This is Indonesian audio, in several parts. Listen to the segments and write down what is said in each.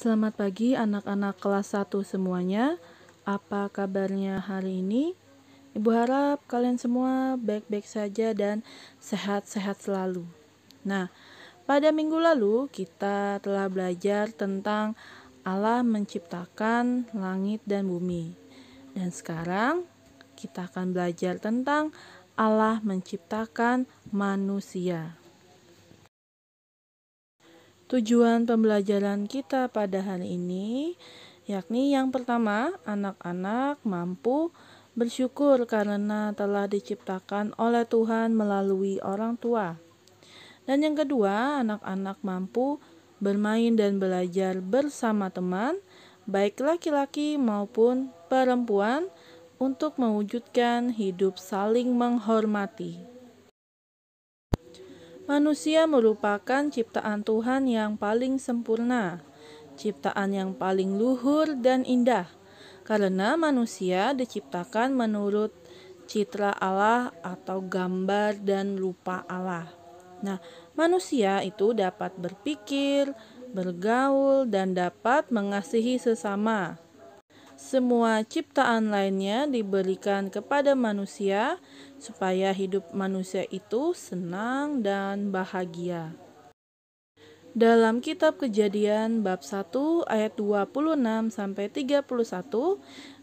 Selamat pagi anak-anak kelas 1 semuanya. Apa kabarnya hari ini? Ibu harap kalian semua baik-baik saja dan sehat-sehat selalu. Nah, pada minggu lalu kita telah belajar tentang Allah menciptakan langit dan bumi. Dan sekarang kita akan belajar tentang Allah menciptakan manusia. Tujuan pembelajaran kita pada hari ini, yakni yang pertama, anak-anak mampu bersyukur karena telah diciptakan oleh Tuhan melalui orang tua. Dan yang kedua, anak-anak mampu bermain dan belajar bersama teman, baik laki-laki maupun perempuan, untuk mewujudkan hidup saling menghormati. Manusia merupakan ciptaan Tuhan yang paling sempurna, ciptaan yang paling luhur dan indah, karena manusia diciptakan menurut citra Allah atau gambar dan rupa Allah. Nah, manusia itu dapat berpikir, bergaul, dan dapat mengasihi sesama. Semua ciptaan lainnya diberikan kepada manusia supaya hidup manusia itu senang dan bahagia. Dalam kitab Kejadian bab 1 ayat 26 sampai 31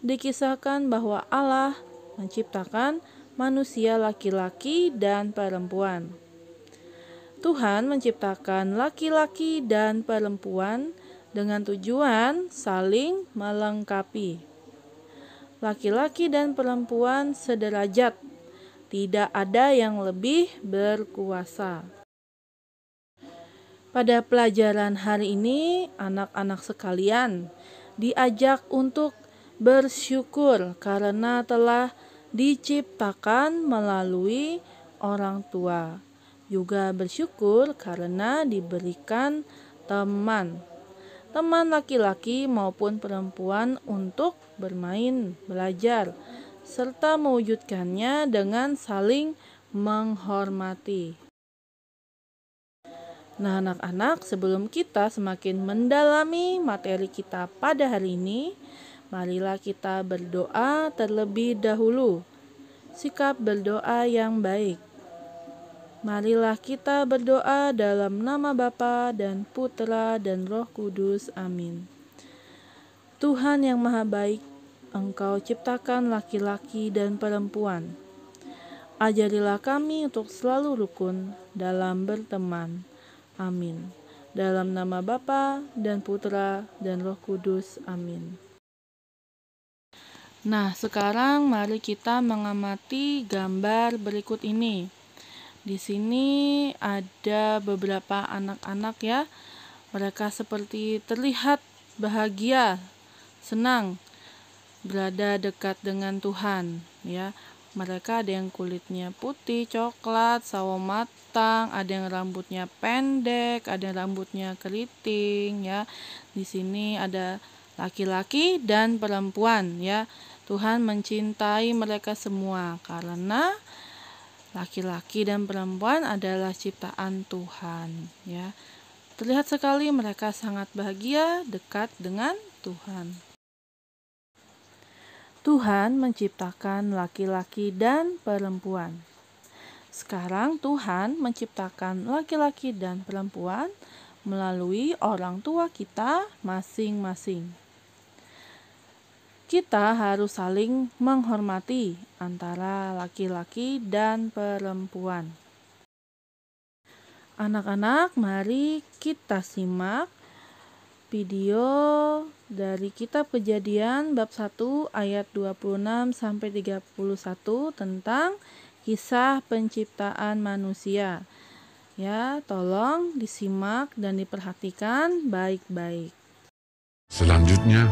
dikisahkan bahwa Allah menciptakan manusia laki-laki dan perempuan. Tuhan menciptakan laki-laki dan perempuan dengan tujuan saling melengkapi. Laki-laki dan perempuan sederajat, tidak ada yang lebih berkuasa. Pada pelajaran hari ini, anak-anak sekalian diajak untuk bersyukur karena telah diciptakan melalui orang tua. Juga bersyukur karena diberikan teman laki-laki maupun perempuan untuk bermain, belajar, serta mewujudkannya dengan saling menghormati. Nah, anak-anak, sebelum kita semakin mendalami materi kita pada hari ini, marilah kita berdoa terlebih dahulu. Sikap berdoa yang baik. Marilah kita berdoa dalam nama Bapa dan Putra dan Roh Kudus. Amin. Tuhan yang Maha Baik, Engkau ciptakan laki-laki dan perempuan. Ajarilah kami untuk selalu rukun dalam berteman. Amin. Dalam nama Bapa dan Putra dan Roh Kudus. Amin. Nah, sekarang mari kita mengamati gambar berikut ini. Di sini ada beberapa anak-anak ya. Mereka seperti terlihat bahagia, senang berada dekat dengan Tuhan ya. Mereka ada yang kulitnya putih, coklat, sawo matang, ada yang rambutnya pendek, ada yang rambutnya keriting ya. Di sini ada laki-laki dan perempuan ya. Tuhan mencintai mereka semua karena laki-laki dan perempuan adalah ciptaan Tuhan ya. Terlihat sekali mereka sangat bahagia dekat dengan Tuhan. Tuhan menciptakan laki-laki dan perempuan. Sekarang Tuhan menciptakan laki-laki dan perempuan melalui orang tua kita masing-masing. Kita harus saling menghormati antara laki-laki dan perempuan. Anak-anak, mari kita simak video dari kitab Kejadian bab 1 ayat 26 sampai 31 tentang kisah penciptaan manusia. Ya, tolong disimak dan diperhatikan baik-baik. Selanjutnya,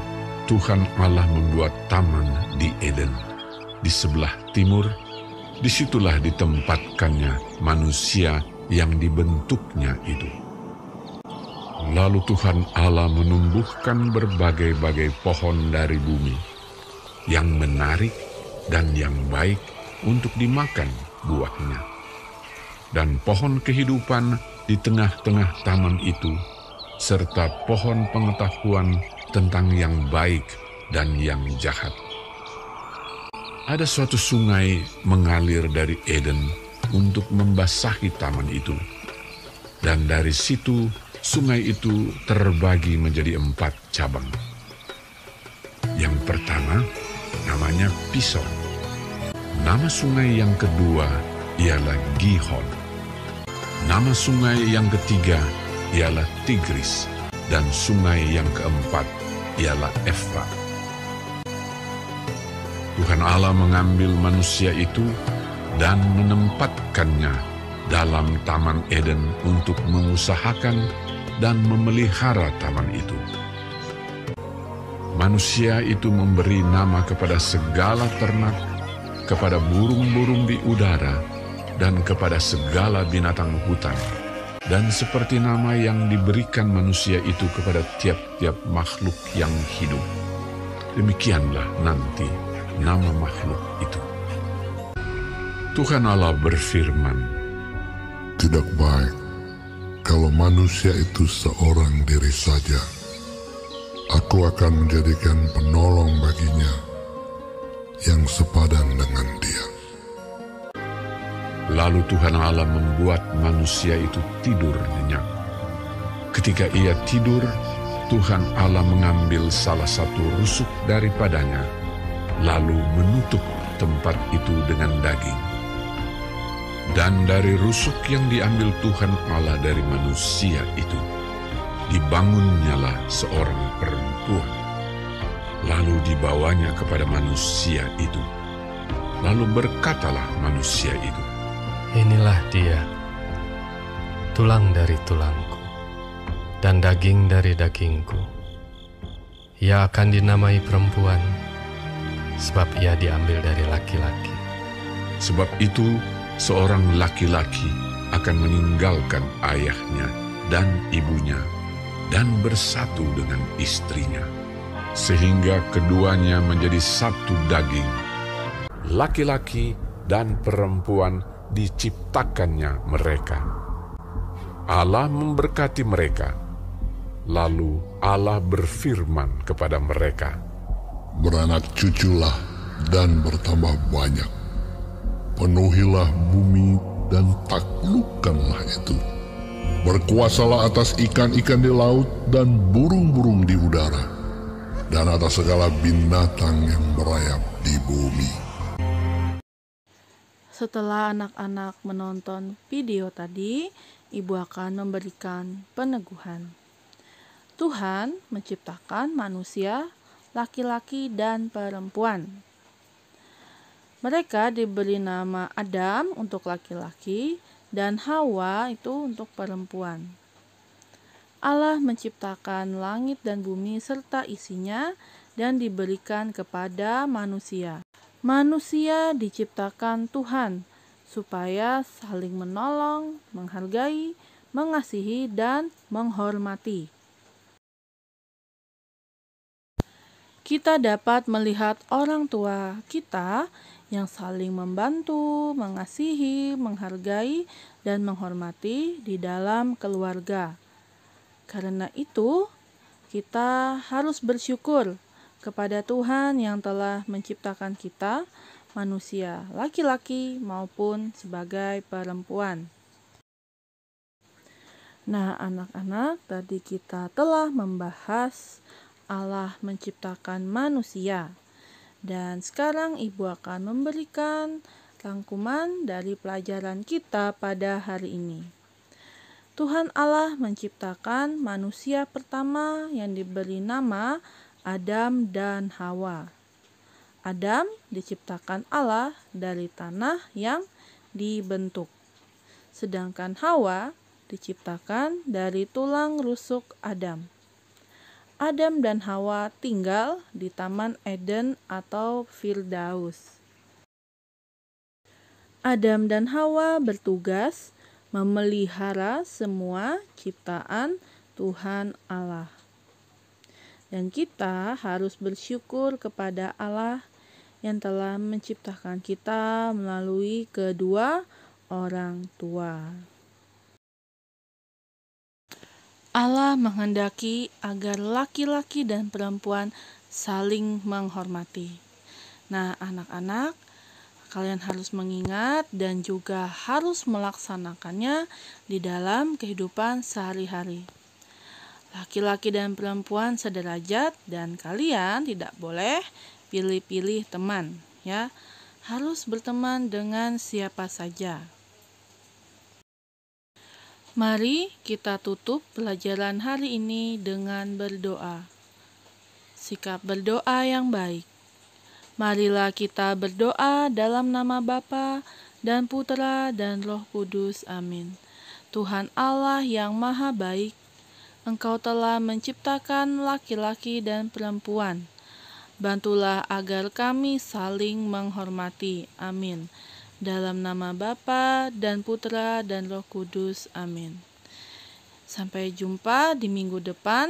Tuhan Allah membuat taman di Eden. Di sebelah timur, disitulah ditempatkannya manusia yang dibentuknya itu. Lalu Tuhan Allah menumbuhkan berbagai-bagai pohon dari bumi, yang menarik dan yang baik untuk dimakan buahnya. Dan pohon kehidupan di tengah-tengah taman itu, serta pohon pengetahuan tentang yang baik dan yang jahat. Ada suatu sungai mengalir dari Eden untuk membasahi taman itu. Dan dari situ, sungai itu terbagi menjadi 4 cabang. Yang pertama, namanya Pison. Nama sungai yang kedua ialah Gihon. Nama sungai yang ketiga ialah Tigris, dan sungai yang keempat ialah Efrat. Tuhan Allah mengambil manusia itu dan menempatkannya dalam Taman Eden untuk mengusahakan dan memelihara taman itu. Manusia itu memberi nama kepada segala ternak, kepada burung-burung di udara, dan kepada segala binatang hutan. Dan seperti nama yang diberikan manusia itu kepada tiap-tiap makhluk yang hidup, demikianlah nanti nama makhluk itu. Tuhan Allah berfirman, "Tidak baik kalau manusia itu seorang diri saja. Aku akan menjadikan penolong baginya yang sepadan dengan dia." Lalu Tuhan Allah membuat manusia itu tidur nyenyak. Ketika ia tidur, Tuhan Allah mengambil salah satu rusuk daripadanya, lalu menutup tempat itu dengan daging. Dan dari rusuk yang diambil Tuhan Allah dari manusia itu, dibangunnyalah seorang perempuan. Lalu dibawanya kepada manusia itu. Lalu berkatalah manusia itu, "Inilah dia, tulang dari tulangku, dan daging dari dagingku. Ia akan dinamai perempuan, sebab ia diambil dari laki-laki." Sebab itu seorang laki-laki akan meninggalkan ayahnya dan ibunya dan bersatu dengan istrinya, sehingga keduanya menjadi satu daging. Laki-laki dan perempuan diciptakannya mereka. Allah memberkati mereka. Lalu Allah berfirman kepada mereka, "Beranak cuculah dan bertambah banyak. Penuhilah bumi dan taklukkanlah itu. Berkuasalah atas ikan-ikan di laut dan burung-burung di udara, dan atas segala binatang yang merayap di bumi." Setelah anak-anak menonton video tadi, ibu akan memberikan peneguhan. Tuhan menciptakan manusia, laki-laki dan perempuan. Mereka diberi nama Adam untuk laki-laki dan Hawa itu untuk perempuan. Allah menciptakan langit dan bumi serta isinya dan diberikan kepada manusia. Manusia diciptakan Tuhan supaya saling menolong, menghargai, mengasihi, dan menghormati. Kita dapat melihat orang tua kita yang saling membantu, mengasihi, menghargai, dan menghormati di dalam keluarga. Karena itu, kita harus bersyukur kepada Tuhan yang telah menciptakan kita, manusia laki-laki maupun sebagai perempuan. Nah, anak-anak, tadi kita telah membahas Allah menciptakan manusia. Dan sekarang ibu akan memberikan rangkuman dari pelajaran kita pada hari ini. Tuhan Allah menciptakan manusia pertama yang diberi nama Adam dan Hawa. Adam diciptakan Allah dari tanah yang dibentuk. Sedangkan Hawa diciptakan dari tulang rusuk Adam. Adam dan Hawa tinggal di Taman Eden atau Firdaus. Adam dan Hawa bertugas memelihara semua ciptaan Tuhan Allah. Dan kita harus bersyukur kepada Allah yang telah menciptakan kita melalui kedua orang tua. Allah menghendaki agar laki-laki dan perempuan saling menghormati. Nah, anak-anak, kalian harus mengingat dan juga harus melaksanakannya di dalam kehidupan sehari-hari. Laki-laki dan perempuan sederajat dan kalian tidak boleh pilih-pilih teman, ya. Harus berteman dengan siapa saja. Mari kita tutup pelajaran hari ini dengan berdoa. Sikap berdoa yang baik. Marilah kita berdoa dalam nama Bapa dan Putra dan Roh Kudus. Amin. Tuhan Allah yang Maha Baik, Engkau telah menciptakan laki-laki dan perempuan. Bantulah agar kami saling menghormati. Amin. Dalam nama Bapa dan Putra dan Roh Kudus. Amin. Sampai jumpa di minggu depan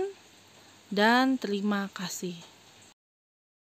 dan terima kasih.